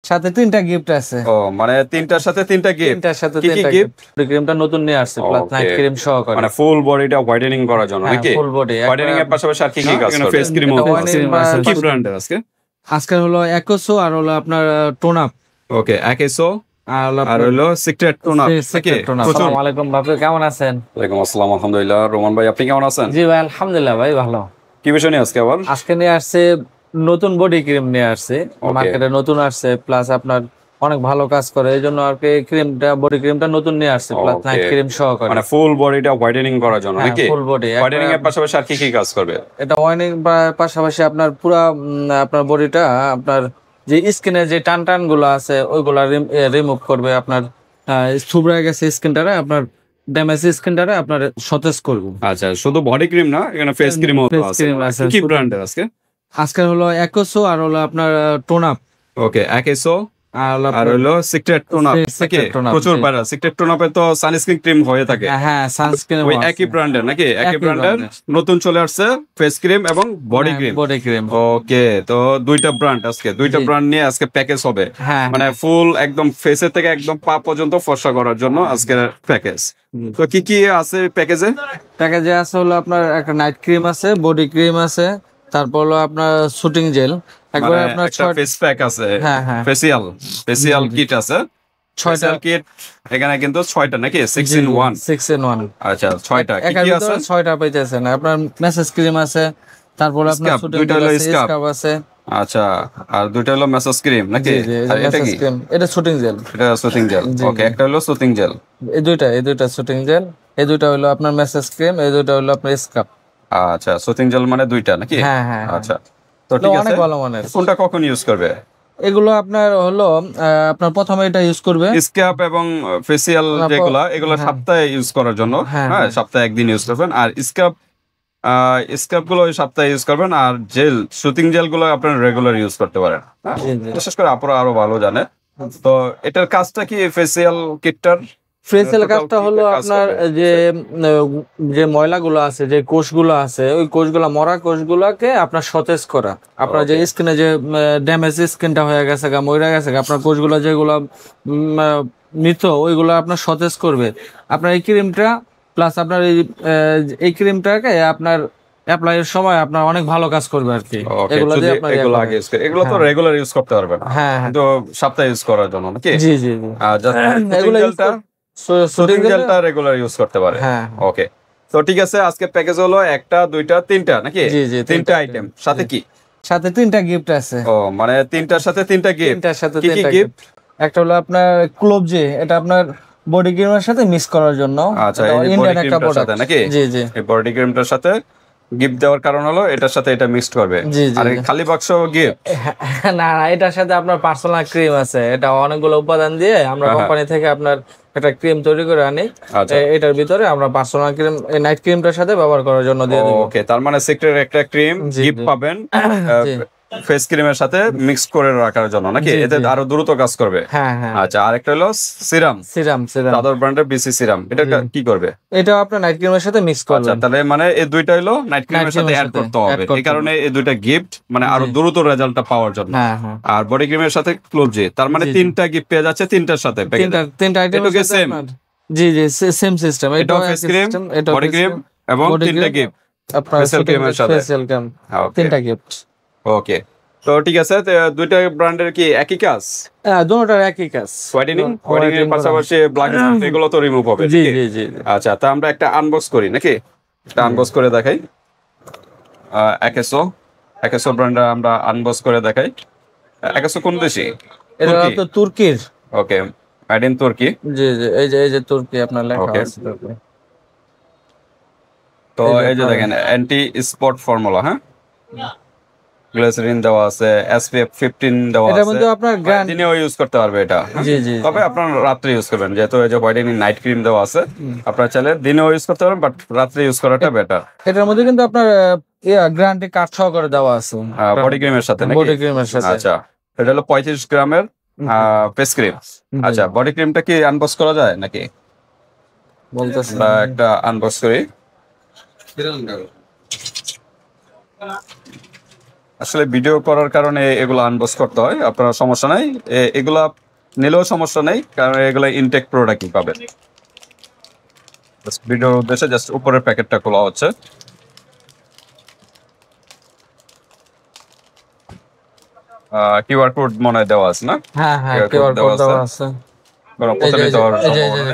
সাথে তিনটা গিফট আছে। ও মানে তিনটার সাথে তিনটা গিফট। তিনটার সাথে কি তিনটা গিফট? ক্রিমটা নতুন নিয়ে আসছে, প্লাস নাইট ক্রিম সহকারে। মানে ফুল বডিটা হোয়াইটেনিং করার জন্য নাকি? ফুল বডি হোয়াইটেনিং এর পাশাপাশি আর কি কি কাজ করবে? ফেস ক্রিম আছে। কি ব্র্যান্ডের আজকে হলো একোসো আর হলো আপনার টোনাপ। ওকে, একোসো আর হলো সিক্রেট টোনাপ। আসসালামু আলাইকুম ভাই, কেমন আছেন? ওয়ালাইকুম আসসালাম, আলহামদুলিল্লাহ। রোমান ভাই, আপনি কেমন আছেন? জি ভাই, আলহামদুলিল্লাহ ভাই, ভালো। কি বিষয় নিয়ে আজকে আবার? আজকে নিয়ে আসছে নতুন বডি ক্রিম নিয়ে আসছে, মার্কেটে নতুন আসছে, প্লাস আপনার অনেক ভালো কাজ করে, এই জন্য আর কি ক্রিমটা, বডি ক্রিমটা নতুন নিয়ে আসছে, প্লাস নাইট ক্রিম সহকারে। মানে ফুল বডিটা হোয়াইটেনিং করার জন্য নাকি? ফুল বডি হোয়াইটেনিং এর পাশাপাশি আর কি কি কাজ করবে? এটা হোয়াইটেনিং পাশাপাশি আপনার পুরা আপনার বডিটা, আপনার যে স্কিনের যে টান টান গুলো আছে ওইগুলা রিমুভ করবে, আপনার থুবড়ে গেছে স্কিনটারে, আপনার ড্যামেজ স্কিনটারে আপনার সতেজ করবে। আচ্ছা, শুধু বডি ক্রিম না, এখানে ফেস ক্রিমও আছে। কি ব্র্যান্ডের আজকে হলো একোসো আর হলো আপনার টোনাপ। ওকে, একোসো আর হলো সিক্রেট টোনাপ। প্রচুর পারা সিক্রেট টোনাপে তো সানস্ক্রিন ক্রিম হয়ে থাকে। হ্যাঁ, সানস্ক্রিন ওই একই ব্র্যান্ডের নাকি? একই ব্র্যান্ডের নতুন চলে আসছে ফেস ক্রিম এবং বডি ক্রিম। ওকে, তো দুইটা ব্র্যান্ড, আজকে দুইটা ব্র্যান্ড নিয়ে আজকে প্যাকেজ হবে। মানে ফুল একদম ফেসের থেকে একদম পা পর্যন্ত ফর্সা করার জন্য আজকে প্যাকেজ। তো কি কি আছে প্যাকেজে? প্যাকেজে আছে হলো আপনার একটা নাইট ক্রিম আছে, বডি ক্রিম আছে, তারপর হলো আপনার শুটিং জেল, একবারে আপনার ফেস প্যাক আছে, ফেসিয়াল কিট আছে, 6টা কিট এখানে কিন্তু 6টা নাকি? 6 in 1। আচ্ছা, 6টা কি আছে? 6টা পাইতেছেন। আপনার মেসেজ ক্রিম আছে, তারপর আপনার শুটিং জেল আছে, স্কাব আছে। আচ্ছা, আর দুইটা হলো মেসেজ ক্রিম নাকি? আর এটা কি? এটা শুটিং জেল। এটা শুটিং জেল। ওকে, একটা হলো শুটিং জেল। এই দুইটা শুটিং জেল, এই দুইটা হলো আপনার মেসেজ ক্রিম, এই দুইটা হলো আপনার স্কাব। আচ্ছা, শুটিং জেল মানে দুইটা নাকি? হ্যাঁ। আচ্ছা, তো ঠিক আছে। অনেক ভালো মানের। কোনটা কখন ইউজ করবে? এগুলো আপনার হলো আপনার প্রথমে এটা ইউজ করবে স্ক্রাব এবং ফেসিয়াল এগুলো সপ্তাহে ইউজ করার জন্য। হ্যাঁ, সপ্তাহে একদিন ইউজ করবেন। আর স্ক্রাব গুলো ওই সপ্তাহে ইউজ করবেন। আর জেল, শুটিং জেল গুলো আপনার রেগুলার ইউজ করতে পারেন। বিশেষ করে আপনারা আরো ভালো জানে। তো এটার কাজটা কি? ফেসিয়াল কিটটার ফেসিয়াল কাজটা হলো আপনার যে ময়লাগুলো আছে, যে কোষগুলো আছে, ওই কোষগুলো, মরা কোষগুলোকে আপনার সতেজ করা। আপনার যে স্কিনে যে ড্যামেজ স্কিনটা হয়ে গেছে, মরে গেছে, আপনার কোষগুলো যেগুলো মৃত, ওইগুলো আপনার সতেজ করবে আপনার এই ক্রিমটা। প্লাস আপনার এই ক্রিমটাকে আপনার অ্যাপ্লাইয়ের সময় আপনার অনেক ভালো কাজ করবে আর কি। এগুলো তো রেগুলার ইউজ করতে পারবেন, কিন্তু সপ্তাহে ইউজ করার জন্য নাকি? জি। শুটিং জেলটা রেগুলার ইউজ করতে পারে। ওকে, তো ঠিক আছে। আজকে প্যাকেজ হলো একটা, দুইটা, তিনটা নাকি? তিনটা আইটেম। সাথে কি? সাথে তিনটা গিফট আছে। ও মানে তিনটার সাথে তিনটা গিফট। কি গিফট? একটা হলো আপনার ক্লোবজে, এটা আপনার বডি ক্রিমের সাথে মিক্স করার জন্য। আচ্ছা, ইন্ডিয়ান একটা প্রোডাক্ট নাকি? জি। এই বডি ক্রিমটার সাথে গিফট দেওয়ার কারণ হলো এটার সাথে এটা মিক্সড করবে। আর খালি বাক্স গিফট না, এটার সাথে আপনার পার্সোনাল ক্রিম আছে। এটা অনেকগুলো উপাদান দিয়ে আমরা কোম্পানি থেকে আপনার একটা ক্রিম তৈরি করে আনি। এটার ভিতরে আমরা পার্সোনাল ক্রিম, এই নাইট ক্রিমটার সাথে ব্যবহার করার জন্য দিয়ে দেব। ওকে, তার মানে সিক্রেট একটা ক্রিম গিফট পাবেন ফেস ক্রিমের সাথে মিক্স করে রাখার জন্য নাকি? এতে আরো দ্রুত কাজ করবে। আচ্ছা, আর একটা হলো সিরাম। চাদর ব্র্যান্ডের বিসি সিরাম। এটা কি করবে? এটা আপনার নাইট ক্রিমের সাথে মিক্স করবে। আচ্ছা, তাহলে মানে এই দুইটা হলো নাইট ক্রিমের সাথে অ্যাড করতে হবে। এই কারণে এই দুইটা গিফট, মানে আরো দ্রুত রেজাল্টটা পাওয়ার জন্য। আর বডি ক্রিমের সাথে ক্লোবজে, তার মানে তিনটা গিফট পেয়ে যাচ্ছে তিনটার সাথে। তিনটা আইটেম সেম। জি, সেম সিস্টেম। এটা ফেস ক্রিম, বডি ক্রিম এবং তিনটা গিফট আপনার ফেসিয়াল ক্রিম, তিনটা গিফট। ওকে, তো ঠিক আছে। দুইটা ব্র্যান্ডের কি একই কাজ? দুটোটার একই কাজ। হোয়াইটেনিং এর পাশাপাশি ব্ল্যাক স্পট এগুলো তো রিমুভ হবে। জি। আচ্ছা, তা আমরা একটা আনবক্স করি নাকি? এটা আনবক্স করে দেখাই। একোসো ব্র্যান্ডটা আমরা আনবক্স করে দেখাই। একোসো কোন দেশি? এটা তো তুর্কির। ওকে, মেড ইন তুর্কি। জি। এই যে তুর্কি আপনার লেখা আছে। তো এই যে দেখেন, অ্যান্টি স্পট ফর্মুলা। হ্যাঁ, গ্লিসারিন দেওয়া আছে, SPF 15 দেওয়া আছে। এটার মধ্যে আপনার দিনেও ইউজ করতে পারবে এটা। জি। তবে আপনারা রাত্রে ইউজ করবেন, যেহেতু এই যে হোয়াইটেনিং নাইট ক্রিম দেওয়া আছে। আপনারা চাইলে দিনেও ইউজ করতে পারবেন, বাট রাত্রে ইউজ করাটা বেটার। এটার মধ্যে কিন্তু আপনার গ্যারান্টি কার্ড সহকারে দেওয়া আছে বডি ক্রিমের সাথে নাকি? বডি ক্রিমের সাথে। আচ্ছা, এটা হলো 35 গ্রামের ফেস ক্রিম। আচ্ছা, বডি ক্রিমটা কি আনবক্স করা যায় নাকি? বলতেছি একটা আনবক্স করি। আসলে ভিডিও করার কারণে এগুলো আনবক্স করতে হয়, আপনার সমস্যা নাই, এগুলা নিলেও সমস্যা নেই, কারণ এগুলো ইনটেক প্রোডাক্টই পাবেন। ভিডিওর উদ্দেশ্যে জাস্ট উপরের প্যাকেটটা খোলা হচ্ছে। কিউআর কোড মনে হয় দেওয়া আছে না? হ্যাঁ হ্যাঁ, কিউআর কোড দেওয়া আছে।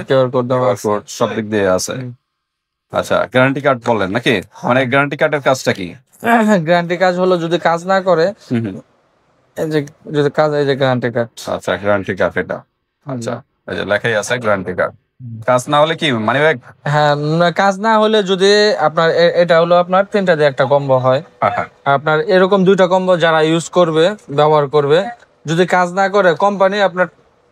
কিউআর কোড দেওয়া আছে, সব দিক দিয়ে আছে। আচ্ছা, গ্যারান্টি কার্ড বললেন নাকি? মানে গ্যারান্টি কার্ডের কাজটা কি? হ্যাঁ, গ্যারান্টি কাজ হলো যদি কাজ না করে, এই যে যদি কাজ, এই যে গ্যারান্টি কার্ড। আচ্ছা, গ্যারান্টি কার্ড এটা। আচ্ছা, এই যে লেখাই আছে গ্যারান্টি কার্ড। কাজ না হলে কি মানি ব্যাগ? হ্যাঁ, কাজ না হলে যদি আপনার এটা হলো আপনার 3টা দিয়ে একটা কম্বো হয়। আপনার এরকম 2টা কম্বো যারা ইউজ করবে, ব্যবহার করবে, যদি কাজ না করে কোম্পানি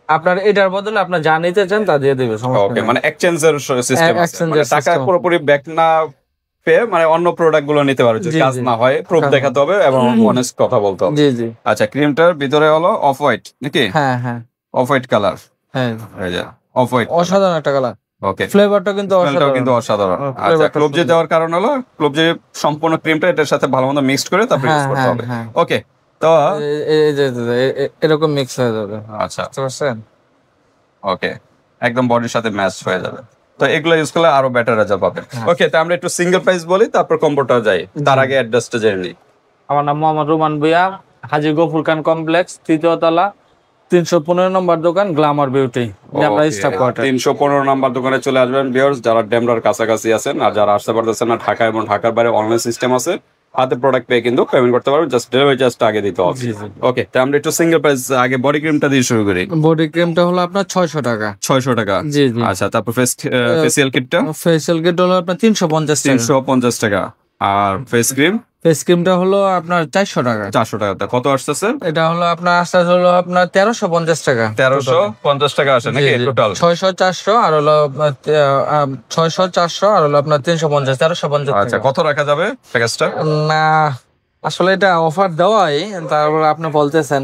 আপনার এটার বদলে আপনার যা নিতে চান তা দিয়ে দেবে, সমস্যা ওকে, নেই। মানে এক্সচেঞ্জের সিস্টেম আছে, মানে টাকা পুরোপুরি ব্যাক না পেয়ে মানে অন্য প্রোডাক্ট গুলো নিতে পারো, যদি কাজ না হয় প্রুফ দেখাতে হবে এবং অনেস্ট কথা বলতে হবে। জি জি। আচ্ছা, ক্রিমটার ভিতরে হলো অফ হোয়াইট নাকি? হ্যাঁ হ্যাঁ, অফ হোয়াইট কালার। হ্যাঁ, এই যে অফ হোয়াইট, অসাধারণ একটা কালার। ওকে, ফ্লেভারটা কিন্তু অসাধারণ। আচ্ছা, ক্লোবজে দেওয়ার কারণ হলো ক্লোবজে সম্পূর্ণ ক্রিমটা এটার সাথে ভালো মতো মিক্সড করে তারপর ইউজ করতে হবে। ওকে, তো এই যে এরকম মিক্স হয়ে যাবে। আচ্ছা, বুঝতে পারছেন? ওকে, একদম বডির সাথে ম্যাচ হয়ে যাবে। তো এগুলো ইউজ করলে আরো বেটার রেজাল্ট পাবেন। ওকে, তো আমরা একটু সিঙ্গেল প্রাইস বলি, তারপর কম্বোটা যাই, তার আগে অ্যাড্রেসটা জেনে নিই। আমার নাম মোহাম্মদ রুমান ভুঁইয়া, হাজী গফুর খান কমপ্লেক্স, 3য় তলা, 315 নম্বর দোকান, Glamour beauty, Demra staff quarter. 315 নম্বর দোকানে চলে আসবেন ভিউয়ার্স, যারা ডেমরার কাছাকাছি আছেন, আর যারা আসতে পারতেছেন না, ঢাকা এবং ঢাকার বাইরে অনলাইন সিস্টেম আছে, হাতে প্রোডাক্ট পেয়ে কিন্তু পেমেন্ট করতে পারবেন, জাস্ট ডেলিভারি চার্জটা আগে দিতে হবে। ওকে, তো আমরা একটু সিঙ্গেল প্রাইস আগে বডি ক্রিমটা দিয়ে শুরু করি। বডি ক্রিমটা হলো আপনার 600 টাকা। 600 টাকা, জি জি। আচ্ছা, তারপর ফেসিয়াল কিটটা? ফেসিয়াল কিট হলো আপনার 350 টাকা। 350 টাকা। আর ফেস ক্রিমটা হলো আপনার 400 টাকা। 400 টাকা। কত আসতেছে? এটা হলো আপনার আস্তে হলো আপনার 1350 টাকা। 1350 টাকা আসে নাকি টোটাল? 600 400 আর হলো 600 400 আর হলো আপনার 350 1350 টাকা। আচ্ছা, কত রাখা যাবে প্যাকেজটা? না, আসলে এটা অফার দেওয়াই, তারপর আপনি বলতেছেন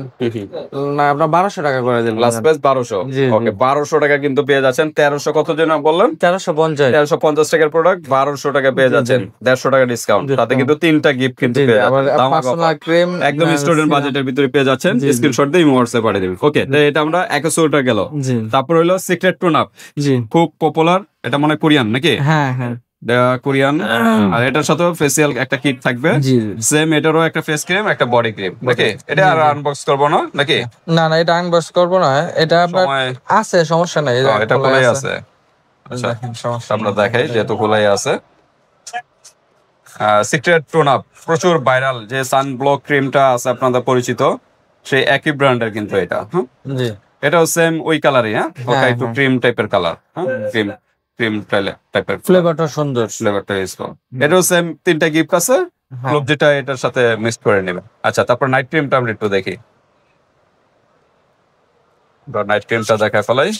না, আপনার 1200 টাকা করে দিন। Last price 1200। ওকে, 1200 টাকা কিন্তু পেয়ে যাচ্ছেন। 1300 কত যেন বললেন? 1350 টাকার প্রোডাক্ট 1200 টাকা পেয়ে যাচ্ছেন, 150 টাকা ডিসকাউন্ট, তাতে কিন্তু 3টা গিফট কিন্তু পেয়ে যাচ্ছেন। ক্রিম একদম স্টুডেন্ট বাজেটের ভিতরে পেয়ে যাচ্ছেন। স্ক্রিনশট দিয়ে হোয়াটসঅ্যাপে পাঠিয়ে দিবেন। ওকে, তো এটা আমরা 100 গেল। তারপর হলো সিক্রেট টোন আপ, খুব পপুলার, এটা মনে হয় কোরিয়ান নাকি? হ্যাঁ হ্যাঁ, কোরিয়ান। আর এটার সাথে ফেসিয়াল একটা কিট থাকবে, সেম এটারও একটা ফেস ক্রিম, একটা বডি ক্রিম নাকি? এটা আর আনবক্স করব না নাকি? না না, এটা আনবক্স করব না, এটা আপনার আছে, সমস্যা নাই, এটা খোলাই আছে। আচ্ছা, আমরা দেখাই, যেহেতু খোলাই আছে। সিক্রেট টোন আপ প্রচুর ভাইরাল, যে সানব্লক ক্রিমটা আছে আপনাদের পরিচিত, সেই একই ব্র্যান্ডের কিন্তু এটা। জি, এটাও সেম ওই কালারই। হ্যাঁ, ওটা একটু ক্রিম টাইপের কালার। ক্রিম টাইপের, ফ্লেভারটা সুন্দর, ফ্লেভারটা ইউজফুল। এটাও সেম 3টা গিফট আছে, ক্লোব যেটা এটার সাথে মিক্স করে নেবেন। আচ্ছা, তারপর নাইট ক্রিমটা আমরা একটু দেখি। নাইট ক্রিমটা দেখা ফেলাই।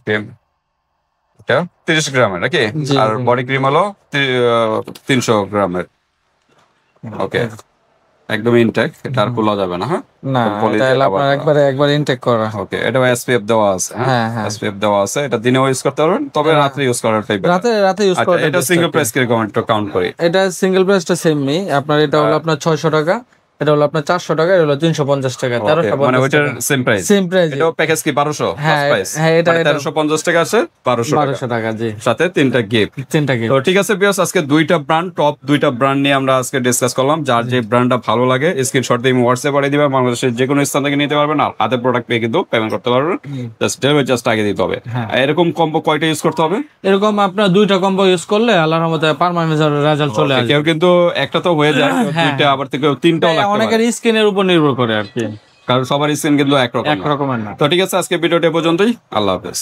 ক্রিম এটা 30 গ্রামের নাকি? আর বডি ক্রিম হলো 300 গ্রামের। ওকে, একদম ইনটেক, এটা আর খোলা যাবে না। হ্যাঁ না, এটা আপনার একবার ইনটেক করা। ওকে, এটা এসপিএফ দেওয়া আছে। হ্যাঁ, এসপিএফ দেওয়া আছে। এটা দিনেও ইউজ করতে পারবেন, তবে রাতে ইউজ করার টাইপ। রাতে ইউজ করা। এটা সিঙ্গেল প্রাইস কি রকম একটু কাউন্ট করি? এটা সিঙ্গেল প্রাইসটা সেমই আপনার, এটা হলো আপনার 600 টাকা, এটা হলো আপনার 400 টাকা, এটা হলো 350 টাকা। 1350 মানে ওইটার সেম প্রাইস। এটাও প্যাকেজ কি 1200? হ্যাঁ হ্যাঁ, এটা 1350 টাকা আছে, 1200 টাকা। জি, সাথে 3টা গিফট। তো ঠিক আছে ভিউয়ার্স, আজকে 2টা ব্র্যান্ড, টপ 2টা ব্র্যান্ড নিয়ে আমরা আজকে ডিসকাস করলাম। যার যে ব্র্যান্ডটা ভালো লাগে স্ক্রিনশট দিয়ে হোয়াটসঅ্যাপ পাঠিয়ে দিবেন, বাংলাদেশের যে কোনো স্থান থেকে নিতে পারবেন, আর হাতে প্রোডাক্ট পেয়ে কিন্তু পেমেন্ট করতে পারবেন, জাস্ট ডেলিভারি চার্জ আগে দিতে হবে। এরকম কম্বো কয়টা ইউজ করতে হবে? এরকম আপনার 2টা কম্বো ইউজ করলে আল্লাহর রহমতে পার্মানেন্ট রেজাল্ট চলে আসবে। কেউ কিন্তু একটা তো হয়ে যায়, 2টা আবার থেকে 3টাও লাগতে পারে। অনেকের স্কিনের উপর নির্ভর করে আর কি, কারণ সবার স্কিন কিন্তু একরকমের না। না। তো ঠিক আছে, আজকে ভিডিওটা পর্যন্তই। আল্লাহ হাফেজ।